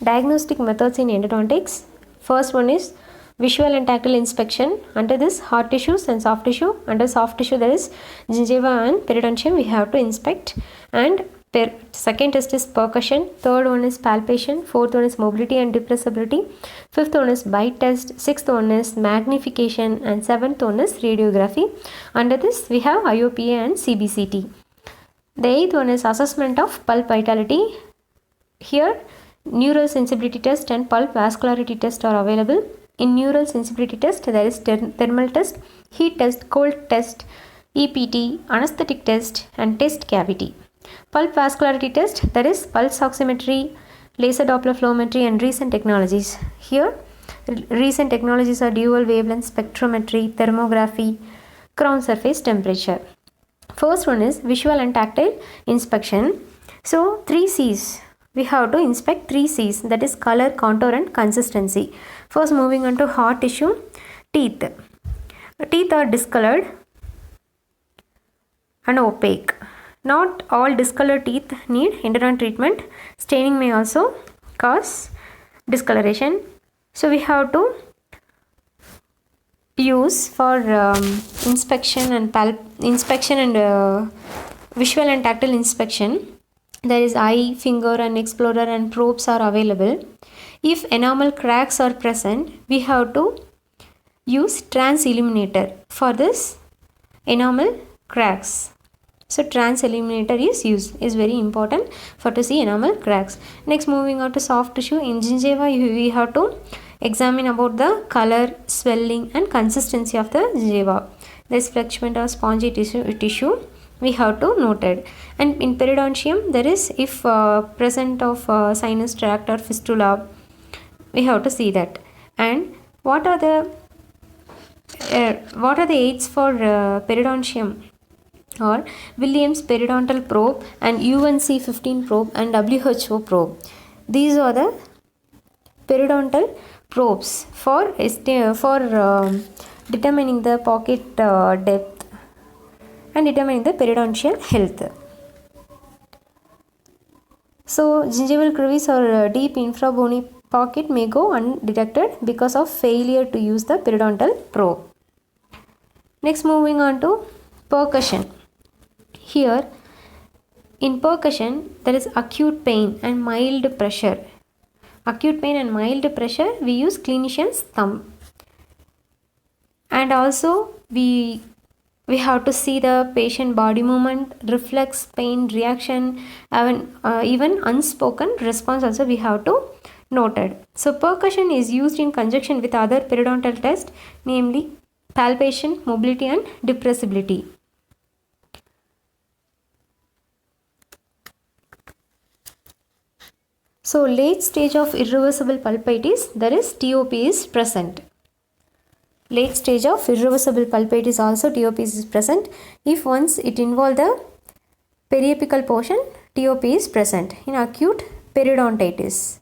Diagnostic methods in endodontics. First one is visual and tactile inspection. Under this, hard tissues and soft tissue. Under soft tissue, there is gingiva and periodontium. We have to inspect. And second test is percussion. Third one is palpation. Fourth one is mobility and depressibility. Fifth one is bite test. Sixth one is magnification. And seventh one is radiography. Under this, we have IOPA and CBCT. The eighth one is assessment of pulp vitality. Here, neural sensibility test and pulp vascularity test are available. In neural sensibility test, there is thermal test, heat test, cold test, EPT, anesthetic test, and test cavity. Pulp vascularity test, there is pulse oximetry, laser Doppler flowmetry, and recent technologies. Here, recent technologies are dual wavelength spectrometry, thermography, crown surface temperature. First one is visual and tactile inspection. So, 3 C's. We have to inspect 3 C's, that is color, contour, and consistency. First, moving on to hard tissue, teeth. Teeth are discolored and opaque. Not all discolored teeth need endodont treatment. Staining may also cause discoloration. So, we have to use for inspection and visual and tactile inspection. There is eye, finger, and explorer and probes are available. If enamel cracks are present, we have to use trans-illuminator for this enamel cracks. So trans-illuminator is very important for to see enamel cracks. Next, moving on to soft tissue. In gingiva, we have to examine about the color, swelling, and consistency of the gingiva. There is flexion or spongy tissue. We have to note it. And in periodontium, there is if present of sinus tract or fistula, we have to see that. And what are the aids for periodontium? Or Williams periodontal probe and UNC 15 probe and WHO probe. These are the periodontal probes for determining the pocket depth and determining the periodontial health. So, gingival crevice or deep infrabony pocket may go undetected because of failure to use the periodontal probe. Next, moving on to percussion. Here, in percussion, there is acute pain and mild pressure. Acute pain and mild pressure, we use clinician's thumb. And also, we have to see the patient body movement, reflex, pain, reaction, even unspoken response also we have to note it. So, percussion is used in conjunction with other periodontal tests, namely palpation, mobility, and depressibility. So, late stage of irreversible pulpitis, there is TOP is present. Late stage of irreversible pulpitis also TOP is present. If once it involves the periapical portion, TOP is present in acute periodontitis.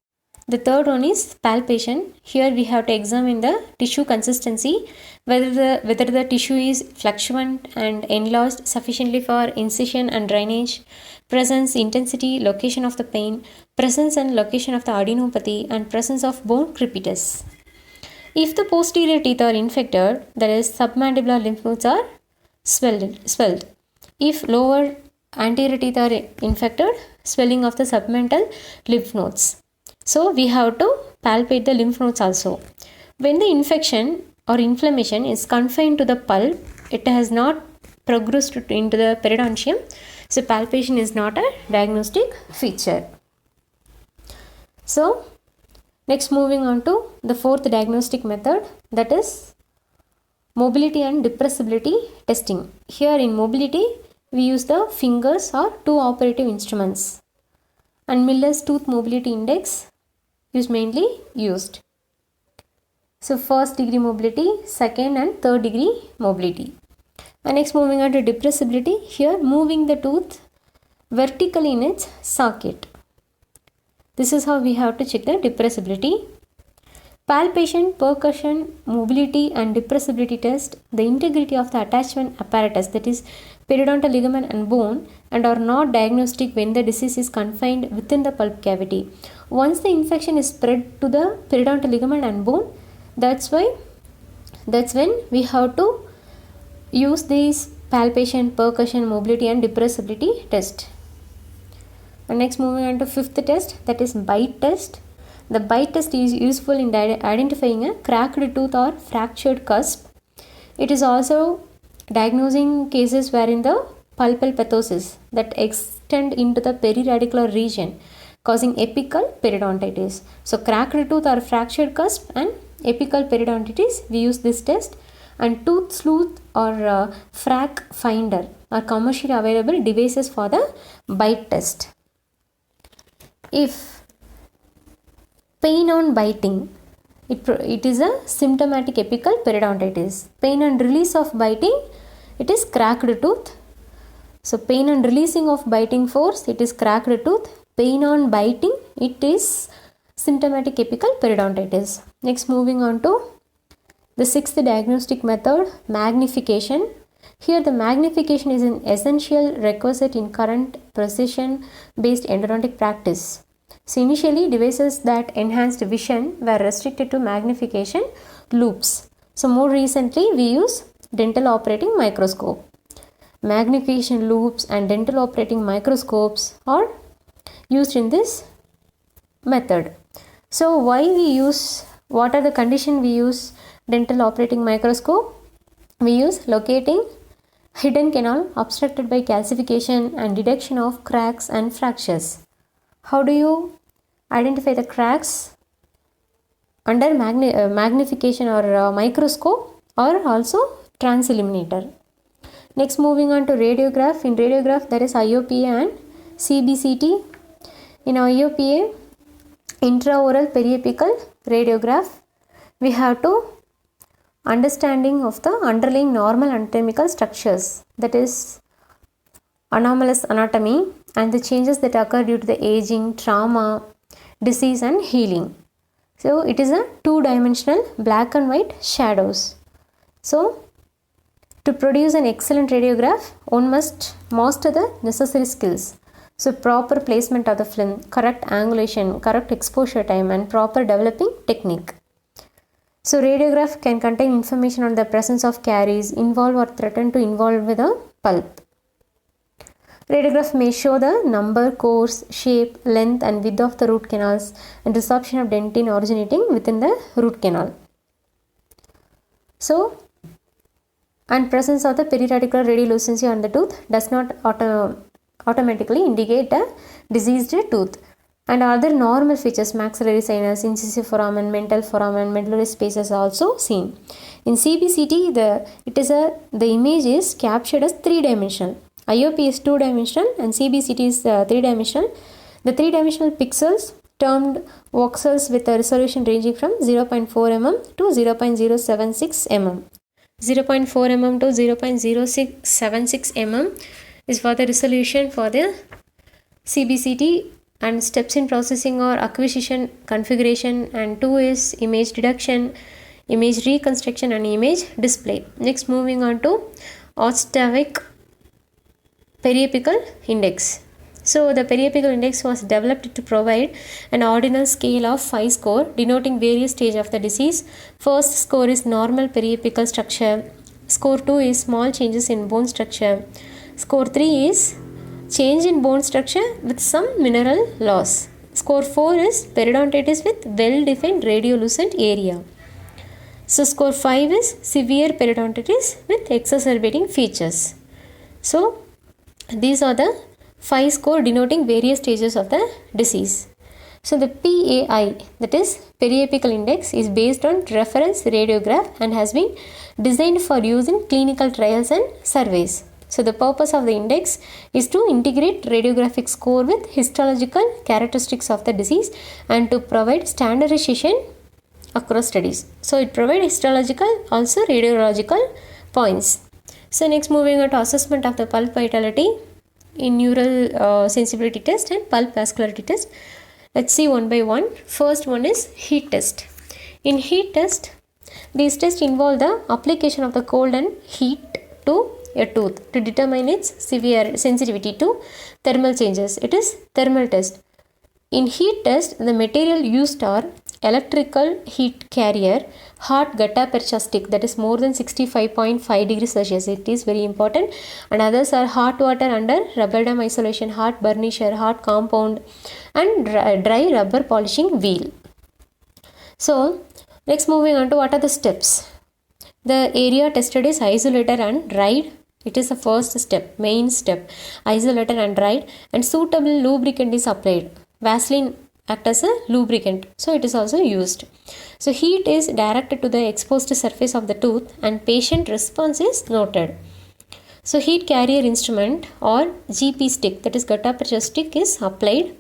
The third one is palpation. Here we have to examine the tissue consistency, whether the tissue is fluctuant and enlarged sufficiently for incision and drainage, presence, intensity, location of the pain, presence and location of the adenopathy, and presence of bone crepitus. If the posterior teeth are infected, that is submandibular lymph nodes are swelled. If lower anterior teeth are infected, swelling of the submental lymph nodes. So, we have to palpate the lymph nodes also. When the infection or inflammation is confined to the pulp, it has not progressed into the periodontium. So, palpation is not a diagnostic feature. So, next moving on to the fourth diagnostic method, that is mobility and depressibility testing. Here in mobility, we use the fingers or two operative instruments, and Miller's tooth mobility index is mainly used. So, first degree mobility, second and third degree mobility. And next moving on to depressibility, here moving the tooth vertically in its socket. This is how we have to check the depressibility. Palpation, percussion, mobility and depressibility test the integrity of the attachment apparatus, that is periodontal ligament and bone, and are not diagnostic when the disease is confined within the pulp cavity. Once the infection is spread to the periodontal ligament and bone, that's when we have to use these palpation, percussion, mobility and depressibility test. And next, moving on to fifth test, that is bite test. The bite test is useful in identifying a cracked tooth or fractured cusp. It is also diagnosing cases wherein the pulpal pathosis that extend into the periradicular region, causing apical periodontitis. So cracked tooth or fractured cusp and apical periodontitis, we use this test. And tooth sleuth or frac finder are commercially available devices for the bite test. If pain on biting, it is a symptomatic apical periodontitis. Pain and release of biting, it is cracked tooth. So pain and releasing of biting force, it is cracked tooth. Pain on biting, it is symptomatic apical periodontitis. Next, moving on to the sixth diagnostic method, magnification. Here the magnification is an essential requisite in current precision-based endodontic practice. So initially, devices that enhanced vision were restricted to magnification loops. So more recently, we use dental operating microscope. Magnification loops and dental operating microscopes are used in this method. So what are the conditions we use dental operating microscope? We use locating hidden canal obstructed by calcification and detection of cracks and fractures. How do you identify the cracks? Under magnification or microscope or also transilluminator. Next, moving on to radiograph. In radiograph, there is IOPA and CBCT. In IOPA, intraoral periapical radiograph, we have to understanding of the underlying normal anatomical structures, that is anomalous anatomy and the changes that occur due to the aging, trauma, disease and healing. So it is a two-dimensional black and white shadows. So to produce an excellent radiograph, one must master the necessary skills. So proper placement of the film, correct angulation, correct exposure time and proper developing technique. So radiograph can contain information on the presence of caries, involve or threaten to involve with a pulp. Radiograph may show the number, course, shape, length and width of the root canals and resorption of dentin originating within the root canal. So, and presence of the periradicular radiolucency on the tooth does not automatically indicate a diseased tooth. And other normal features, maxillary sinus, incisive foramen, mental foramen, medullary spaces are also seen. In CBCT, the image is captured as three-dimensional. IOP is two-dimensional and CBCT is three-dimensional. The three-dimensional pixels termed voxels with a resolution ranging from 0.4 mm to 0.076 mm. 0.4 mm to 0.076 mm is for the resolution for the CBCT, and steps in processing or acquisition, configuration, and 2 is image deduction, image reconstruction and image display. Next, moving on to Ostavic Periapical Index. So the Periapical Index was developed to provide an ordinal scale of 5 score denoting various stages of the disease. First score is normal periapical structure. Score 2 is small changes in bone structure. Score 3 is change in bone structure with some mineral loss. Score 4 is periodontitis with well-defined radiolucent area. So score 5 is severe periodontitis with exacerbating features. So these are the 5 score denoting various stages of the disease. So the PAI, that is Periapical Index, is based on reference radiograph and has been designed for use in clinical trials and surveys. So the purpose of the index is to integrate radiographic score with histological characteristics of the disease and to provide standardization across studies. So it provides histological, also radiological points. So next, moving on to assessment of the pulp vitality in neural sensibility test and pulp vascularity test. Let's see one by one. First one is heat test. In heat test, these tests involve the application of the cold and heat to a tooth to determine its severe sensitivity to thermal changes. It is thermal test. In heat test, the material used are electrical heat carrier, hot gutta percha stick, that is more than 65.5 degrees Celsius. It is very important. And others are hot water under rubber dam isolation, hot burnisher, hot compound, and dry rubber polishing wheel. So next, moving on to what are the steps. The area tested is isolated and dried. It is the first step, main step. Isolated and dried, and suitable lubricant is applied. Vaseline act as a lubricant, so it is also used. So heat is directed to the exposed surface of the tooth and patient response is noted. So heat carrier instrument or GP stick, that is gutta percha stick, is applied.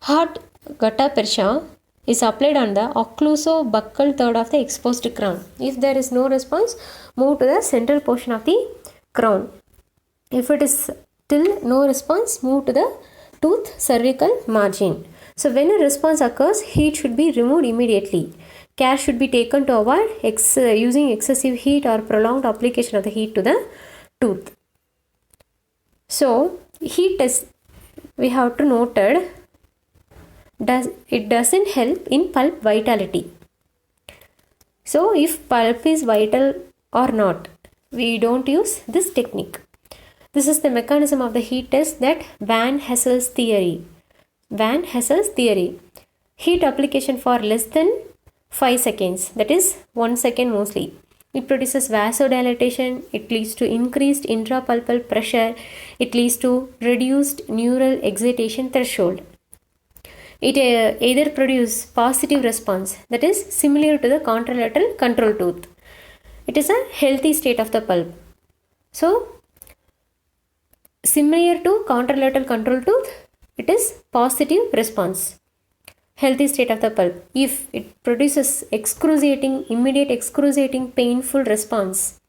Hot gutta percha is applied on the occlusobuccal third of the exposed crown. If there is no response, move to the central portion of the crown. If it is still no response, move to the tooth cervical margin. So when a response occurs, heat should be removed immediately. Care should be taken to avoid using excessive heat or prolonged application of the heat to the tooth. So heat test, we have to noted, it doesn't help in pulp vitality. So if pulp is vital or not, we don't use this technique. This is the mechanism of the heat test, that Van Hessel's theory. Van Hessel's theory. Heat application for less than 5 seconds, that is 1 second mostly. It produces vasodilatation, it leads to increased intrapulpal pressure, it leads to reduced neural excitation threshold. It either produces positive response, that is similar to the contralateral control tooth. It is a healthy state of the pulp. So similar to contralateral control tooth, it is positive response, healthy state of the pulp. If it produces immediate excruciating painful response,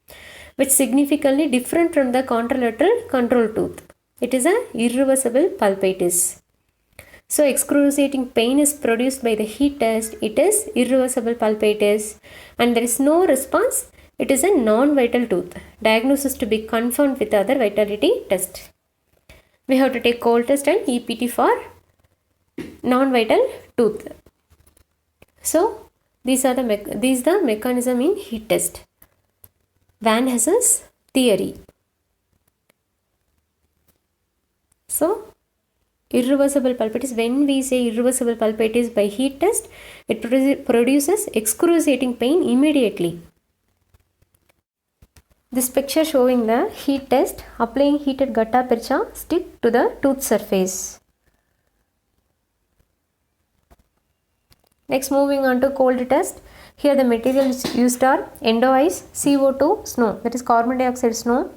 which significantly different from the contralateral control tooth, it is an irreversible pulpitis. So excruciating pain is produced by the heat test, it is irreversible pulpitis, and there is no response, it is a non-vital tooth. Diagnosis to be confirmed with other vitality test. We have to take cold test and EPT for non-vital tooth. So these are the mechanism in heat test. Van Hessel's theory. So irreversible pulpitis, when we say irreversible pulpitis by heat test, it produces excruciating pain immediately. This picture showing the heat test, applying heated gutta percha stick to the tooth surface. Next, moving on to cold test. Here the materials used are endo ice, CO2 snow, that is carbon dioxide snow,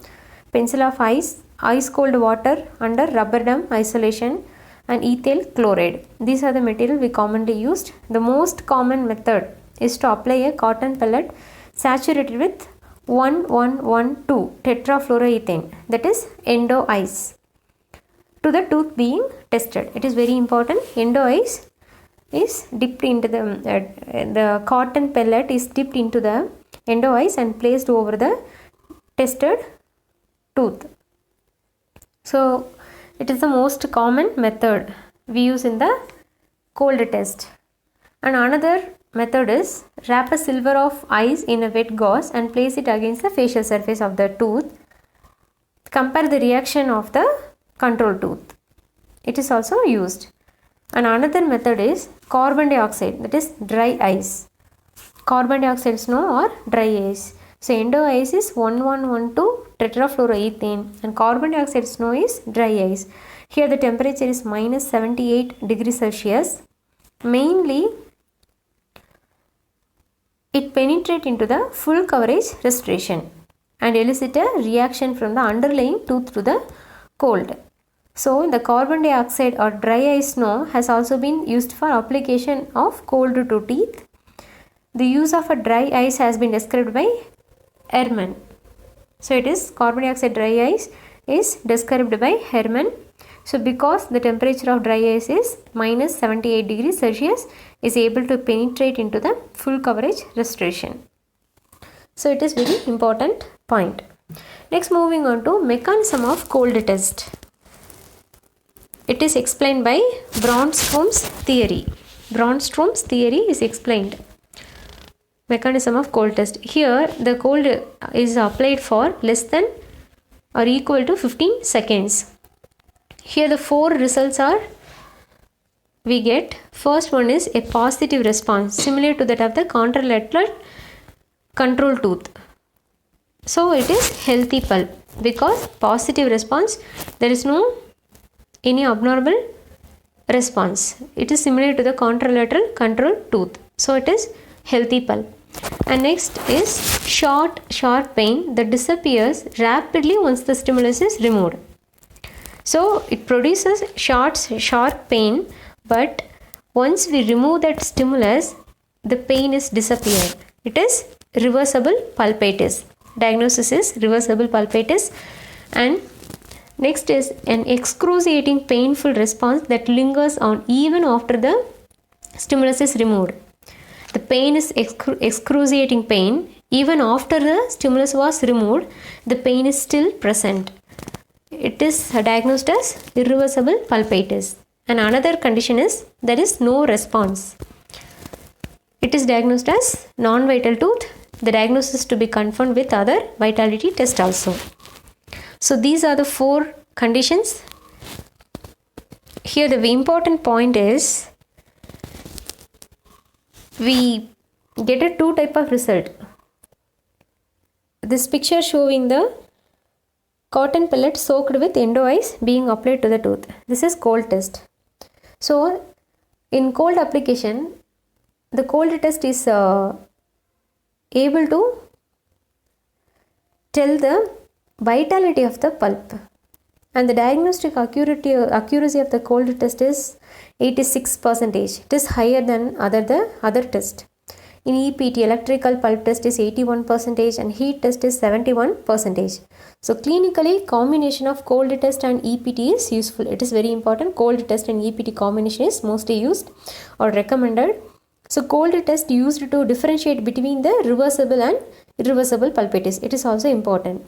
pencil of ice, ice cold water under rubber dam isolation, and ethyl chloride. These are the material we commonly used. The most common method is to apply a cotton pellet saturated with 1112 tetrafluoroethane, that is endo ice, to the tooth being tested. It is very important. Endo ice is dipped into the cotton pellet is dipped into the endo ice and placed over the tested tooth. So it is the most common method we use in the cold test. And another method is wrap a silver of ice in a wet gauze and place it against the facial surface of the tooth. Compare the reaction of the control tooth. It is also used. And another method is carbon dioxide, that is dry ice. Carbon dioxide snow or dry ice. So endo ice is 1112 tetrafluoroethane and carbon dioxide snow is dry ice. Here the temperature is minus 78 degrees Celsius. Mainly it penetrates into the full coverage restoration and elicit a reaction from the underlying tooth to the cold. So the carbon dioxide or dry ice snow has also been used for application of cold to teeth. The use of a dry ice has been described by Herman. So it is carbon dioxide dry ice is described by Herman. So because the temperature of dry ice is minus 78 degrees Celsius, is able to penetrate into the full coverage restoration. So it is very important point. Next, moving on to mechanism of cold test. It is explained by Brandström's theory. Brandström's theory is explained. Mechanism of cold test. Here the cold is applied for less than or equal to 15 seconds. Here the 4 results are we get. First one is a positive response similar to that of the contralateral control tooth. So it is healthy pulp because positive response, there is no any abnormal response. It is similar to the contralateral control tooth. So it is healthy pulp. And next is short sharp pain that disappears rapidly once the stimulus is removed. So it produces short sharp pain, but once we remove that stimulus, the pain is disappeared. It is reversible pulpitis. Diagnosis is reversible pulpitis. And next is an excruciating painful response that lingers on even after the stimulus is removed. The pain is excruciating pain. Even after the stimulus was removed, the pain is still present. It is diagnosed as irreversible pulpitis. And another condition is there is no response. It is diagnosed as non-vital tooth. The diagnosis to be confirmed with other vitality test also. So these are the 4 conditions. Here the important point is we get a 2 type of result. This picture showing the cotton pellet soaked with endo ice being applied to the tooth. This is cold test. So in cold application, the cold test is able to tell the vitality of the pulp, and the diagnostic accuracy of the cold test is 86%. It is higher than the other test. In EPT, electrical pulp test is 81% and heat test is 71%. So clinically, combination of cold test and EPT is useful. It is very important. Cold test and EPT combination is mostly used or recommended. So cold test used to differentiate between the reversible and irreversible pulpitis. It is also important.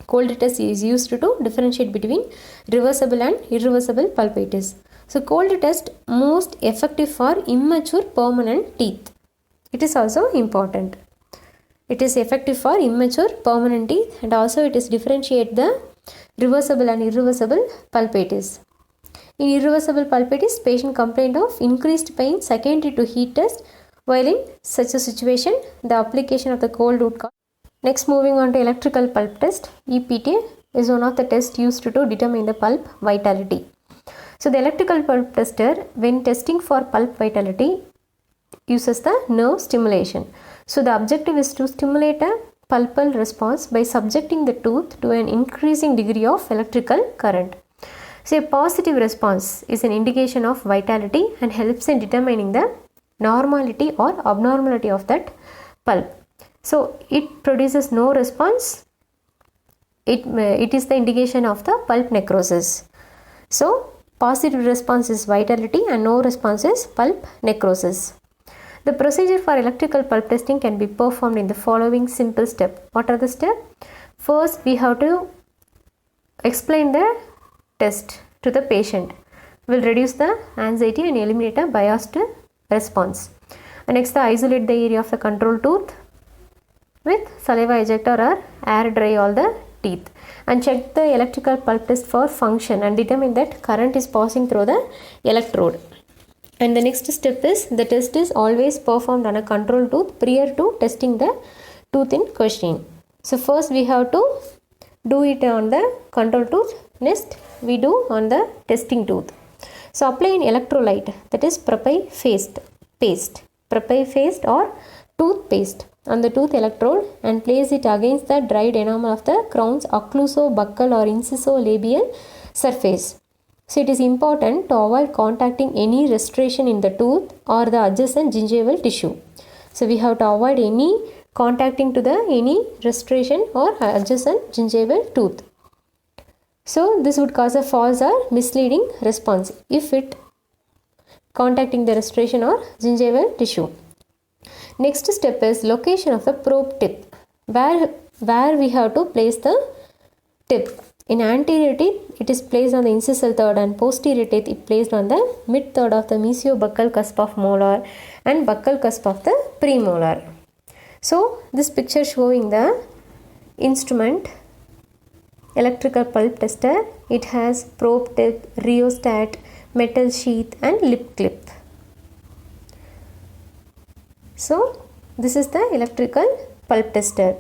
Cold test is used to differentiate between reversible and irreversible pulpitis. So cold test most effective for immature permanent teeth. It is also important. It is effective for immature permanent teeth, and also it is differentiate the reversible and irreversible pulpitis. In irreversible pulpitis, patient complained of increased pain secondary to heat test, while in such a situation, the application of the cold would cause. Next, moving on to electrical pulp test. EPT is one of the tests used to determine the pulp vitality. So the electrical pulp tester, when testing for pulp vitality, uses the nerve stimulation. So the objective is to stimulate a pulpal response by subjecting the tooth to an increasing degree of electrical current. So a positive response is an indication of vitality and helps in determining the normality or abnormality of that pulp. So it produces no response. It is the indication of the pulp necrosis. So positive response is vitality and no response is pulp necrosis. The procedure for electrical pulp testing can be performed in the following simple steps. What are the steps? First, we have to explain the test to the patient. Will reduce the anxiety and eliminate a biased response. And next, isolate the area of the control tooth with saliva ejector or air dry all the teeth, and check the electrical pulp test for function and determine that current is passing through the electrode. And the next step is the test is always performed on a control tooth prior to testing the tooth in question. So first we have to do it on the control tooth. Next we do on the testing tooth. So apply an electrolyte, that is Percussion paste, Percussion or toothpaste on the tooth electrode, and place it against the dried enamel of the crown's occluso-buccal or inciso-labial surface. So it is important to avoid contacting any restoration in the tooth or the adjacent gingival tissue. So we have to avoid any contacting to the any restoration or adjacent gingival tooth. So this would cause a false or misleading response if it contacting the restoration or gingival tissue. Next step is location of the probe tip. Where where we have to place the tip. In anterior teeth, it is placed on the incisal third, and posterior teeth it placed on the mid third of the mesiobuccal cusp of molar and buccal cusp of the premolar. So this picture showing the instrument electrical pulp tester. It has probe tip, rheostat, metal sheath and lip clip. So this is the electrical pulp tester.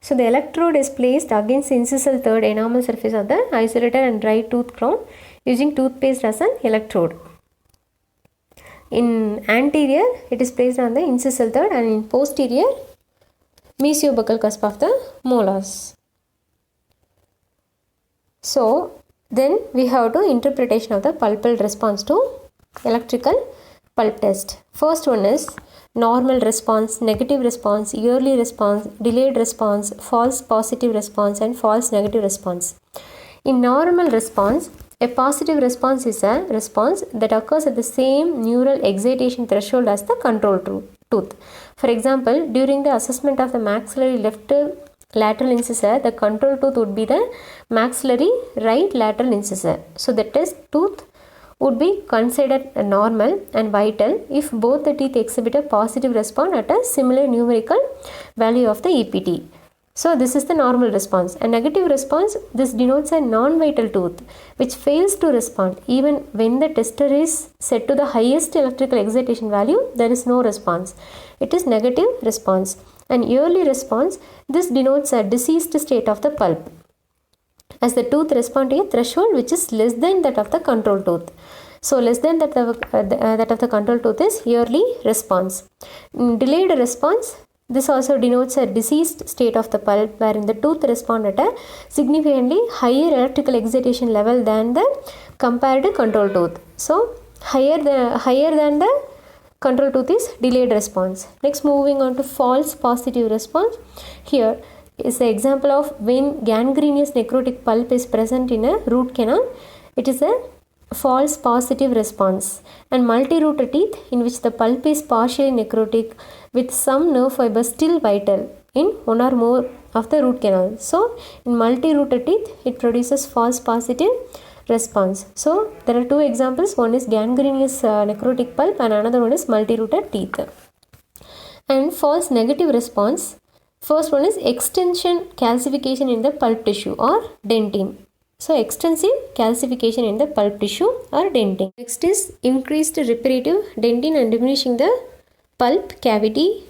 So the electrode is placed against the incisal third enamel surface of the isolated and dry tooth crown using toothpaste as an electrode. In anterior, it is placed on the incisal third, and in posterior, mesiobuccal cusp of the molars. So then we have to interpretation of the pulpal response to electrical pulp test. First one is normal response, negative response, yearly response, delayed response, false positive response and false negative response. In normal response, a positive response is a response that occurs at the same neural excitation threshold as the control tooth. For example, during the assessment of the maxillary left lateral incisor, the control tooth would be the maxillary right lateral incisor. So the test tooth would be considered normal and vital if both the teeth exhibit a positive response at a similar numerical value of the EPT. So this is the normal response. A negative response, this denotes a non-vital tooth which fails to respond. Even when the tester is set to the highest electrical excitation value, there is no response. It is negative response. An yearly response, this denotes a diseased state of the pulp, as the tooth responds to a threshold which is less than that of the control tooth. So less than that of the control tooth is yearly response. Delayed response, this also denotes a diseased state of the pulp wherein the tooth responds at a significantly higher electrical excitation level than the compared control tooth. So higher than the control tooth is delayed response. Next, moving on to false positive response. Here is the example of when gangrenous necrotic pulp is present in a root canal. It is a false positive response. And multi-rooted teeth in which the pulp is partially necrotic with some nerve fibers still vital in one or more of the root canal. So in multi-rooted teeth, it produces false positive response. So there are two examples. One is gangrenous necrotic pulp and another one is multi-rooted teeth. And false negative response, first one is extension calcification in the pulp tissue or dentin. So extensive calcification in the pulp tissue or dentin. Next is increased reparative dentin and diminishing the pulp cavity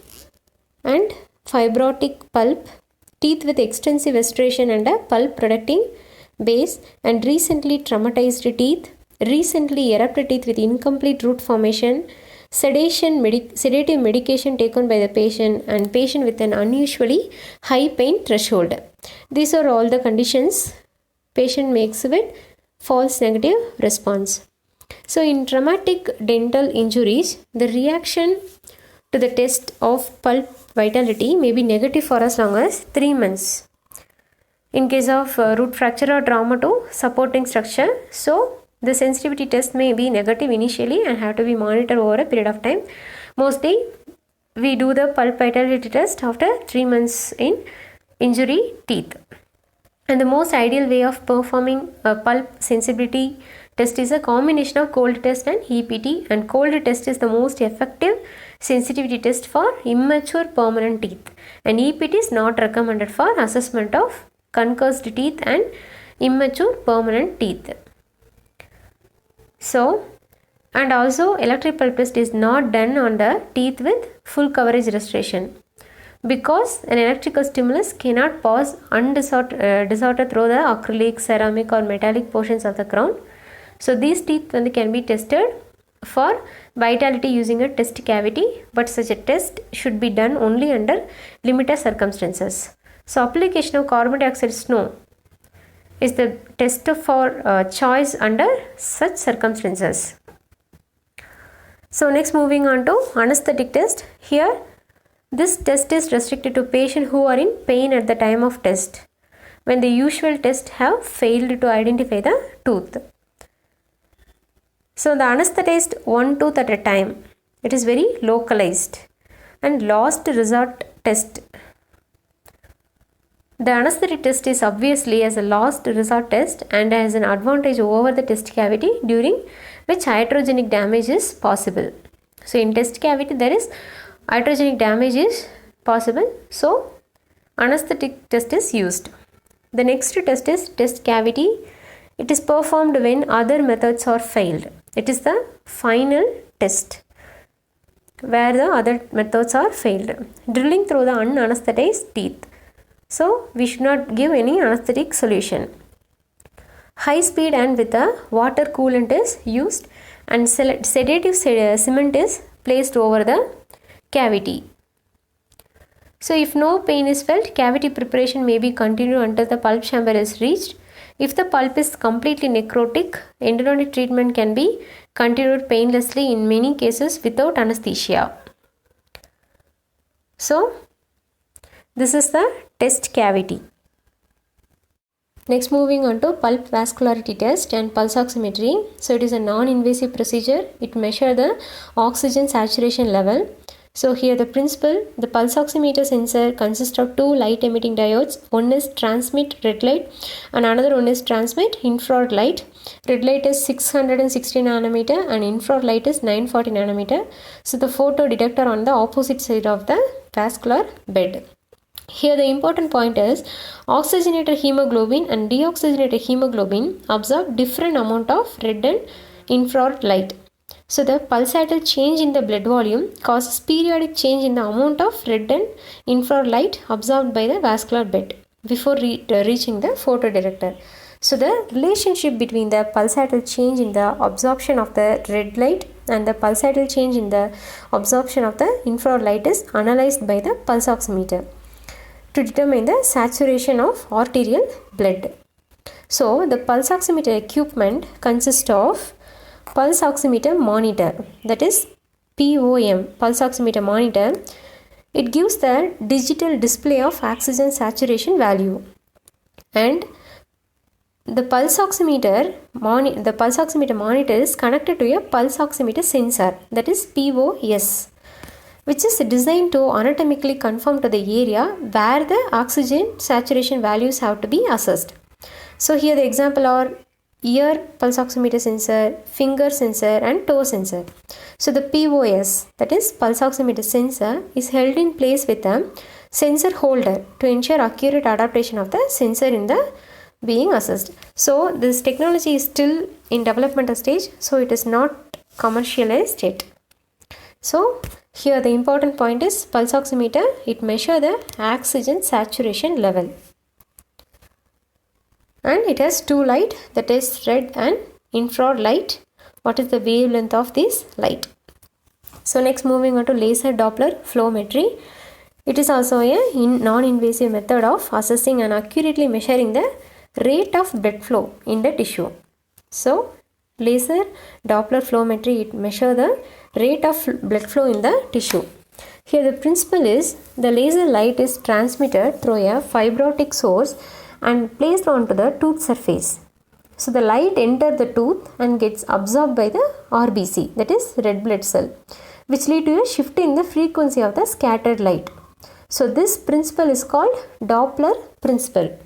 and fibrotic pulp, teeth with extensive restoration and a pulp protecting base, and recently traumatized teeth, recently erupted teeth with incomplete root formation, sedative medication taken by the patient, and patient with an unusually high pain threshold. These are all the conditions patient may exhibit false negative response. So in traumatic dental injuries, the reaction to the test of pulp vitality may be negative for as long as 3 months. In case of root fracture or trauma to supporting structure, so the sensitivity test may be negative initially and have to be monitored over a period of time. Mostly we do the pulp vitality test after 3 months in injury teeth. And the most ideal way of performing a pulp sensibility test is a combination of cold test and EPT, and cold test is the most effective sensitivity test for immature permanent teeth, and EPT is not recommended for assessment of concussed teeth and immature permanent teeth. So, and also electric pulp test is not done on the teeth with full coverage restoration, because an electrical stimulus cannot pass undisordered through the acrylic, ceramic or metallic portions of the crown. So these teeth can be tested for vitality using a test cavity, but such a test should be done only under limited circumstances. So application of carbon dioxide snow is the test for choice under such circumstances. So next, moving on to anesthetic test. Here this test is restricted to patients who are in pain at the time of test, when the usual tests have failed to identify the tooth. So the anesthetized one tooth at a time. It is very localized. And last resort test. The anesthetic test is obviously as a last resort test and has an advantage over the test cavity during which iatrogenic damage is possible. So in test cavity there is iatrogenic damage is possible, so anesthetic test is used. The next test is test cavity. It is performed when other methods are failed. It is the final test where the other methods are failed. Drilling through the unanesthetized teeth. So we should not give any anesthetic solution. High speed and with a water coolant is used and sedative cement is placed over the cavity. So if no pain is felt, cavity preparation may be continued until the pulp chamber is reached. If the pulp is completely necrotic, endodontic treatment can be continued painlessly in many cases without anesthesia. So this is the test cavity. Next, moving on to pulp vascularity test and pulse oximetry. So it is a non-invasive procedure. It measures the oxygen saturation level. So here the principle, the pulse oximeter sensor consists of two light emitting diodes. One is transmit red light and another one is transmit infrared light. Red light is 660 nanometer and infrared light is 940 nanometer. So the photo detector on the opposite side of the vascular bed. Here the important point is oxygenated hemoglobin and deoxygenated hemoglobin absorb different amount of red and infrared light. So the pulsatile change in the blood volume causes periodic change in the amount of red and infrared light absorbed by the vascular bed before reaching the photodetector. So the relationship between the pulsatile change in the absorption of the red light and the pulsatile change in the absorption of the infrared light is analyzed by the pulse oximeter to determine the saturation of arterial blood. So the pulse oximeter equipment consists of pulse oximeter monitor, that is POM, pulse oximeter monitor. It gives the digital display of oxygen saturation value, and the pulse oximeter monitor is connected to a pulse oximeter sensor, that is POS, which is designed to anatomically conform to the area where the oxygen saturation values have to be assessed. So here the example are ear pulse oximeter sensor, finger sensor and toe sensor. So the POS, that is pulse oximeter sensor, is held in place with a sensor holder to ensure accurate adaptation of the sensor in the being assessed. So this technology is still in developmental stage, so it is not commercialized yet. So here the important point is pulse oximeter, it measures the oxygen saturation level. And it has two light, that is red and infrared light. What is the wavelength of this light? So next, moving on to laser Doppler flowmetry. It is also a non-invasive method of assessing and accurately measuring the rate of blood flow in the tissue. So laser Doppler flowmetry, it measures the rate of blood flow in the tissue. Here the principle is the laser light is transmitted through a fiber optic source and placed onto the tooth surface. So the light enters the tooth and gets absorbed by the RBC, that is red blood cell, which lead to a shift in the frequency of the scattered light. So this principle is called Doppler principle.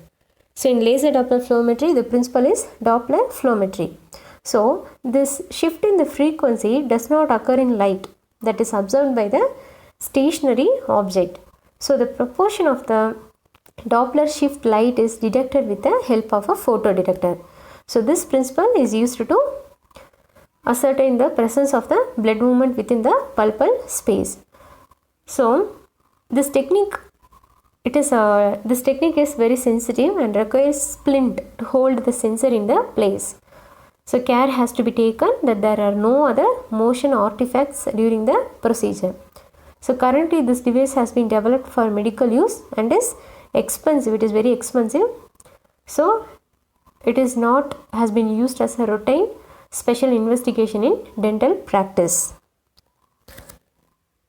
So in laser Doppler flowmetry, the principle is Doppler flowmetry. So this shift in the frequency does not occur in light that is observed by the stationary object. So the proportion of the Doppler shift light is detected with the help of a photodetector. So this principle is used to ascertain the presence of the blood movement within the pulpal space. So this technique is very sensitive and requires splint to hold the sensor in the place. So care has to be taken that there are no other motion artifacts during the procedure. So currently this device has been developed for medical use and is expensive. It is very expensive. So it is not has been used as a routine special investigation in dental practice.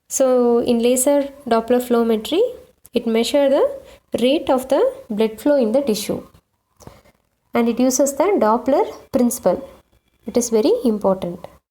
So in laser Doppler flowmetry, it measures the rate of the blood flow in the tissue and it uses the Doppler principle. It is very important.